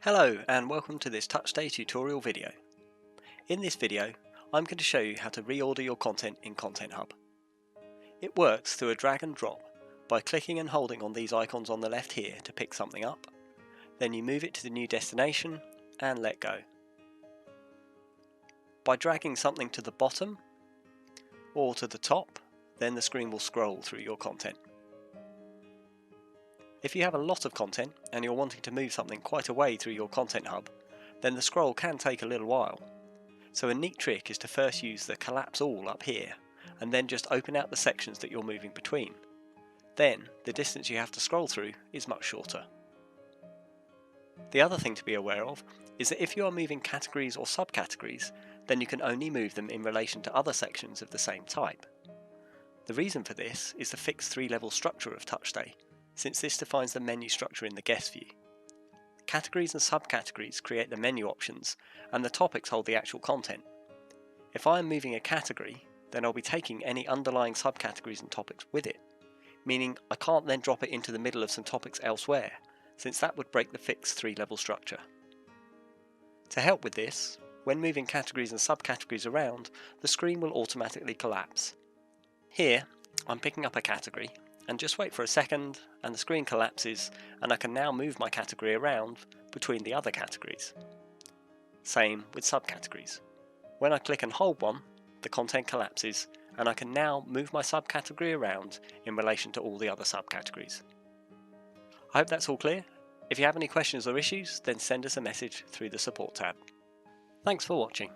Hello and welcome to this TouchStay tutorial video. In this video, I'm going to show you how to reorder your content in Content Hub. It works through a drag and drop by clicking and holding on these icons on the left here to pick something up, then you move it to the new destination and let go. By dragging something to the bottom or to the top, then the screen will scroll through your content. If you have a lot of content and you're wanting to move something quite a way through your Content Hub, then the scroll can take a little while. So a neat trick is to first use the collapse all up here, and then just open out the sections that you're moving between. Then the distance you have to scroll through is much shorter. The other thing to be aware of is that if you are moving categories or subcategories, then you can only move them in relation to other sections of the same type. The reason for this is the fixed three-level structure of TouchStay, since this defines the menu structure in the guest view. Categories and subcategories create the menu options, and the topics hold the actual content. If I am moving a category, then I'll be taking any underlying subcategories and topics with it, meaning I can't then drop it into the middle of some topics elsewhere, since that would break the fixed three-level structure. To help with this, when moving categories and subcategories around, the screen will automatically collapse. Here, I'm picking up a category, and just wait for a second and the screen collapses and I can now move my category around between the other categories. Same with subcategories. When I click and hold one, the content collapses and I can now move my subcategory around in relation to all the other subcategories. I hope that's all clear. If you have any questions or issues, then send us a message through the support tab. Thanks for watching.